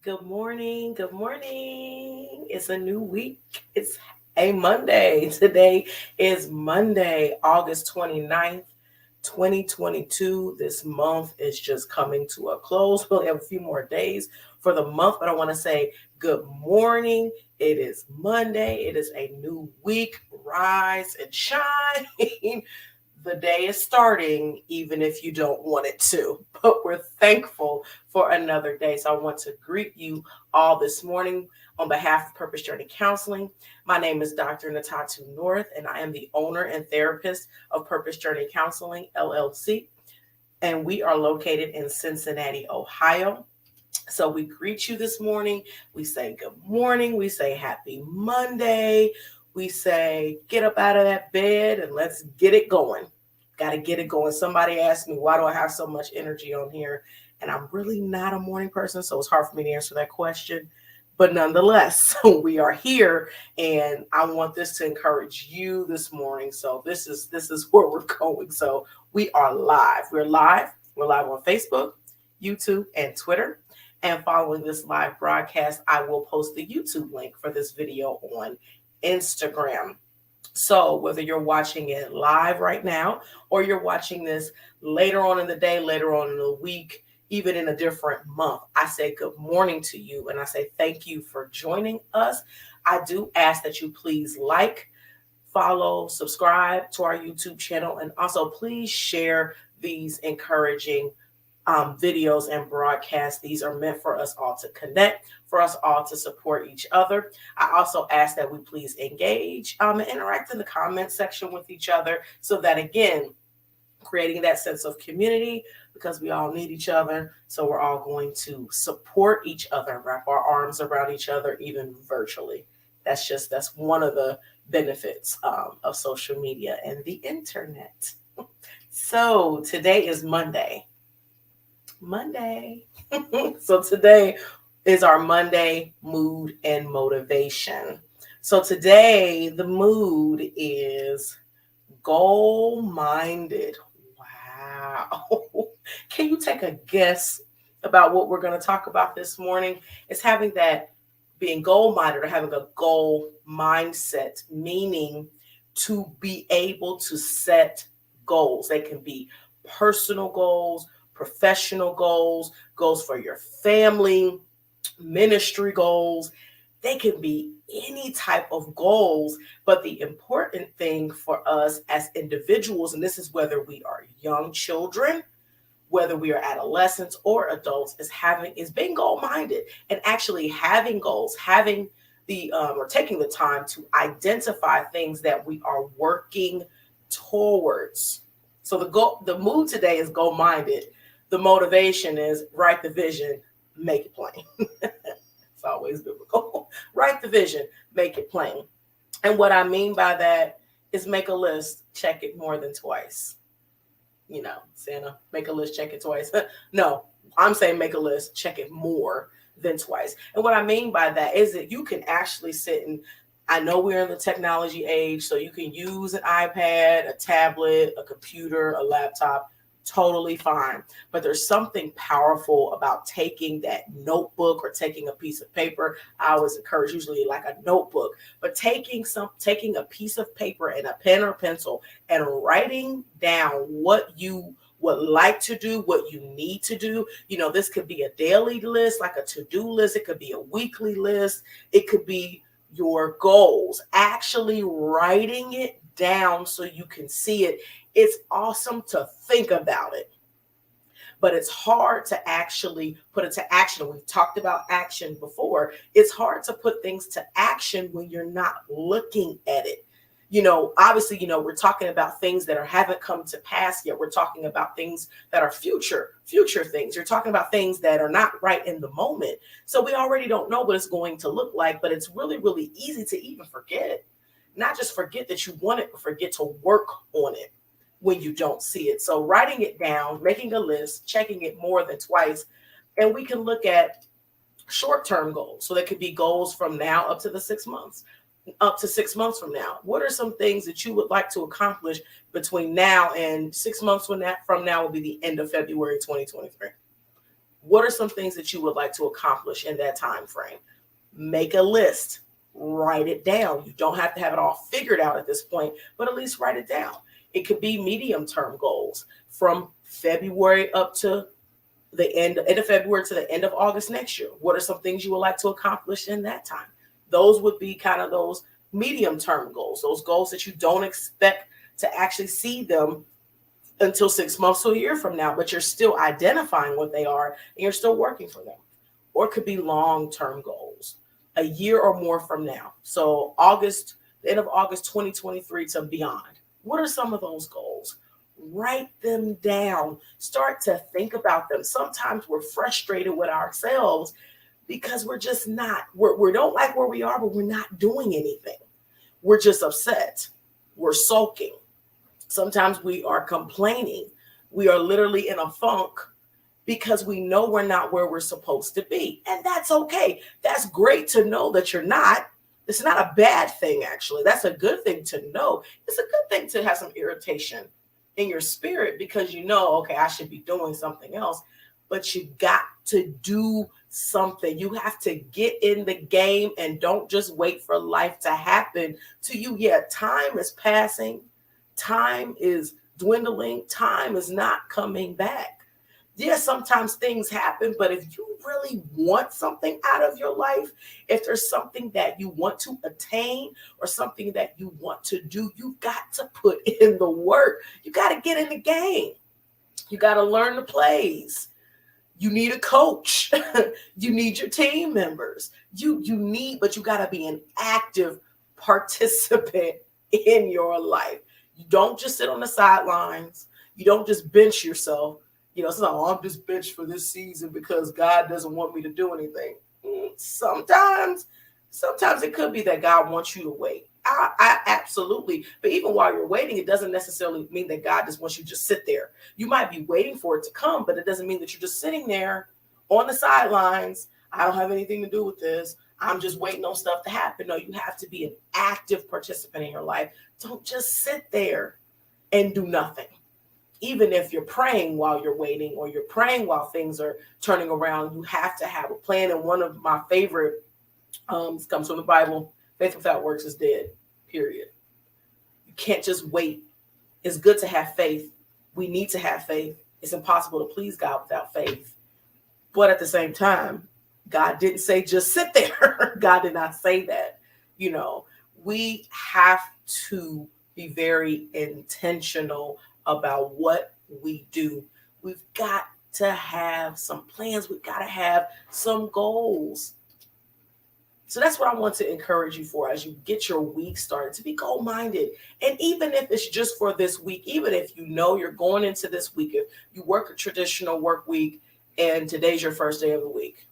Good morning. Good morning. It's a new week. It's a Monday. Today is Monday, August 29th, 2022. This month is just coming to a close. We only have a few more days for the month, but I want to say good morning. It is Monday. It is a new week. Rise and shine. The day is starting, even if you don't want it to. But we're thankful for another day. So I want to greet you all this morning on behalf of Purpose Journey Counseling. My name is Dr. Natatu North, and I am the owner and therapist of Purpose Journey Counseling, LLC. And we are located in Cincinnati, Ohio. So we greet you this morning. We say good morning. We say happy Monday. We say get up out of that bed and let's get it going. Got to get it going. Somebody asked me, why do I have so much energy on here? And I'm really not a morning person, so it's hard for me to answer that question. But nonetheless, we are here, and I want this to encourage you this morning. So this is where we're going. So we are live. We're live. We're live on Facebook, YouTube, and Twitter. And following this live broadcast, I will post the YouTube link for this video on Instagram. So whether you're watching it live right now or you're watching this later on in the day, later on in the week, even in a different month, I say good morning to you and I say thank you for joining us. I do ask that you please like, follow, subscribe to our YouTube channel, and also please share these encouraging videos and broadcasts. These are meant for us all to connect, for us all to support each other. I also ask that we please engage and interact in the comment section with each other so that, again, creating that sense of community, because we all need each other. So we're all going to support each other, wrap our arms around each other, even virtually. That's one of the benefits of social media and the internet. So today is Monday. So today is our Monday mood and motivation. So today the mood is goal-minded. Wow. Can you take a guess about what we're going to talk about this morning? It's having that being goal-minded or having a goal mindset, meaning to be able to set goals. They can be personal goals, professional goals, goals for your family, ministry goals. They can be any type of goals, but the important thing for us as individuals, and this is whether we are young children, whether we are adolescents or adults, is being goal-minded and actually having goals, having or taking the time to identify things that we are working towards. So the mood today is goal-minded. The motivation is write the vision, make it plain. It's always biblical. Write the vision, make it plain. And what I mean by that is make a list, check it more than twice. Santa, make a list, check it twice. No, I'm saying make a list, check it more than twice. And what I mean by that is that you can actually sit and, I know we're in the technology age, so you can use an iPad, a tablet, a computer, a laptop, totally fine. But there's something powerful about taking that notebook or taking a piece of paper. I always encourage usually like a notebook, but taking a piece of paper and a pen or pencil and writing down what you would like to do, what you need to do. This could be a daily list, like a to-do list. It could be a weekly list. It could be your goals, actually writing it down so you can see it. It's awesome to think about it, but it's hard to actually put it to action. We've talked about action before. It's hard to put things to action when you're not looking at it. Obviously, we're talking about things that haven't come to pass yet. We're talking about things that are future things. You're talking about things that are not right in the moment. So we already don't know what it's going to look like, but it's really, really easy to even forget. Not just forget that you want it, but forget to work on it when you don't see it. So writing it down, making a list, checking it more than twice, and we can look at short-term goals. So that could be goals from now up to 6 months. Up to 6 months from now, what are some things that you would like to accomplish between now and 6 months from now will be the end of February 2023? What are some things that you would like to accomplish in that time frame? Make a list, write it down. You don't have to have it all figured out at this point, but at least write it down. It could be medium-term goals from February up to the end of February to the end of August next year. What are some things you would like to accomplish in that time? Those would be kind of those medium-term goals, those goals that you don't expect to actually see them until 6 months to a year from now, but you're still identifying what they are and you're still working for them. Or it could be long-term goals, a year or more from now. So August, the end of August 2023 to beyond. What are some of those goals? Write them down. Start to think about them. Sometimes we're frustrated with ourselves because we're just not, we don't like where we are, but we're not doing anything. We're just upset. We're sulking. Sometimes we are complaining. We are literally in a funk because we know we're not where we're supposed to be. And that's okay. That's great to know that you're not. It's not a bad thing, actually. That's a good thing to know. It's a good thing to have some irritation in your spirit because you know, okay, I should be doing something else. But you got to do something. You have to get in the game and don't just wait for life to happen to you. Yeah, time is passing. Time is dwindling. Time is not coming back. Yes, sometimes things happen, but if you really want something out of your life, if there's something that you want to attain or something that you want to do, you got to put in the work. You got to get in the game. You got to learn the plays. You need a coach. You need your team members. You need, but you got to be an active participant in your life. You don't just sit on the sidelines. You don't just bench yourself. You know, it's not, oh, I'm just benched for this season because God doesn't want me to do anything. Sometimes it could be that God wants you to wait. I absolutely. But even while you're waiting, it doesn't necessarily mean that God just wants you to just sit there. You might be waiting for it to come, but it doesn't mean that you're just sitting there on the sidelines. I don't have anything to do with this. I'm just waiting on stuff to happen. No, you have to be an active participant in your life. Don't just sit there and do nothing. Even if you're praying while you're waiting or you're praying while things are turning around, you have to have a plan. And one of my favorite comes from the Bible: faith without works is dead, period. You can't just wait. It's good to have faith. We need to have faith. It's impossible to please God without faith. But at the same time, God didn't say just sit there. God did not say that. You know, we have to be very intentional about what we do. We've got to have some plans. We've got to have some goals. So that's what I want to encourage you for as you get your week started, to be goal-minded. And even if it's just for this week, even if you know you're going into this week, if you work a traditional work week and today's your first day of the week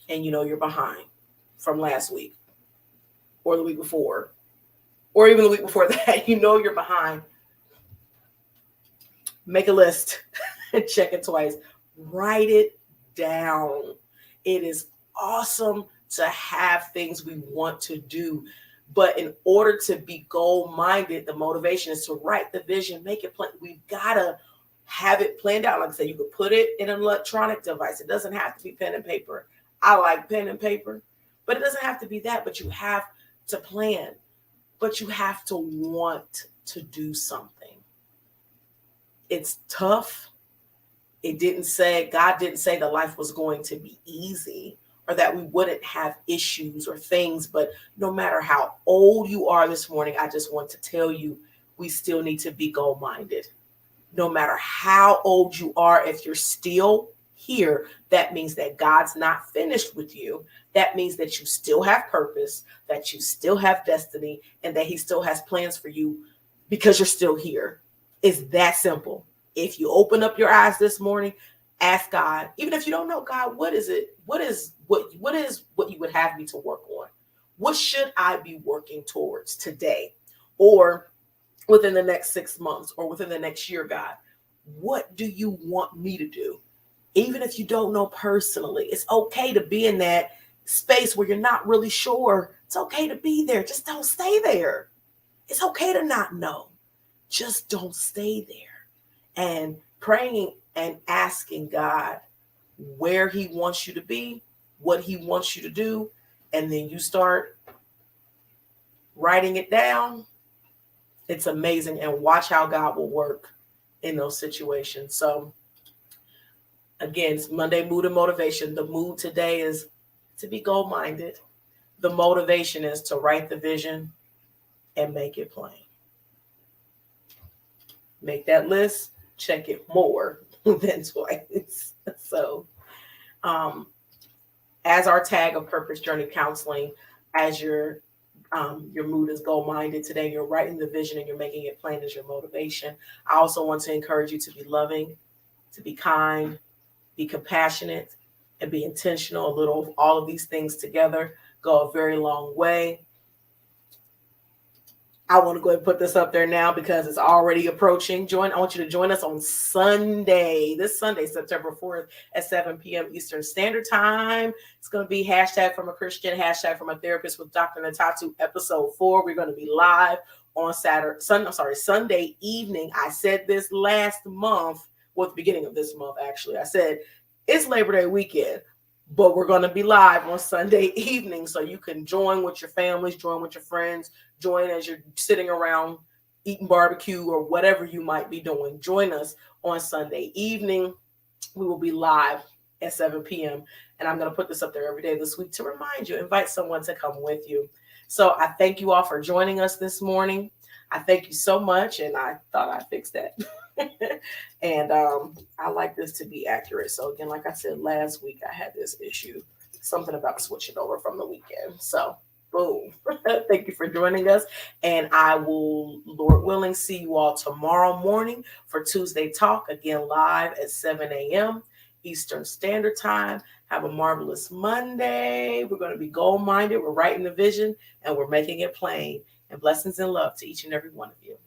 and you know you're behind from last week or the week before, or even the week before that, you know you're behind. Make a list and check it twice. Write it down. It is awesome to have things we want to do. But in order to be goal-minded, the motivation is to write the vision, make it plain. We've got to have it planned out. Like I said, you could put it in an electronic device. It doesn't have to be pen and paper. I like pen and paper, but it doesn't have to be that. But you have to plan. But you have to want to do something. It's tough. God didn't say that life was going to be easy or that we wouldn't have issues or things. But no matter how old you are this morning, I just want to tell you, we still need to be goal-minded. No matter how old you are, if you're still here, that means that God's not finished with you. That means that you still have purpose, that you still have destiny, and that he still has plans for you because you're still here. It's that simple. If you open up your eyes this morning, ask God, even if you don't know, God, what is it? What is what you would have me to work on? What should I be working towards today or within the next 6 months or within the next year, God? What do you want me to do? Even if you don't know personally, it's okay to be in that space where you're not really sure. It's okay to be there. Just don't stay there. It's okay to not know. Just don't stay there. And praying and asking God where he wants you to be, what he wants you to do, and then you start writing it down, it's amazing. And watch how God will work in those situations. So again, it's Monday Mood and Motivation. The mood today is to be goal-minded. The motivation is to write the vision and make it plain. Make that list, check it more than twice. So as our tag of Purpose Journey Counseling, as your mood is goal-minded today, you're writing the vision and you're making it plain as your motivation. I also want to encourage you to be loving, to be kind, be compassionate, and be intentional. A little of all of these things together go a very long way. I want to go ahead and put this up there now because it's already approaching. I want you to join us on Sunday, this Sunday, September 4th at 7 p.m. Eastern Standard Time. It's going to be hashtag from a Christian, hashtag from a therapist with Dr. Natatu, episode 4. We're going to be live on Sunday evening. I said this last month, well, at the beginning of this month, actually. I said it's Labor Day weekend, but we're going to be live on Sunday evening, so you can join with your families, join with your friends, join as you're sitting around eating barbecue or whatever you might be doing. Join us on Sunday evening. We will be live at 7 p.m. And I'm going to put this up there every day this week to remind you, invite someone to come with you. So I thank you all for joining us this morning. I thank you so much. And I thought I fixed that. And I like this to be accurate. So again, like I said, last week I had this issue, something about switching over from the weekend. So boom. Thank you for joining us. And I will, Lord willing, see you all tomorrow morning for Tuesday Talk, again, live at 7 a.m. Eastern Standard Time. Have a marvelous Monday. We're going to be goal-minded. We're writing the vision and we're making it plain. And blessings and love to each and every one of you.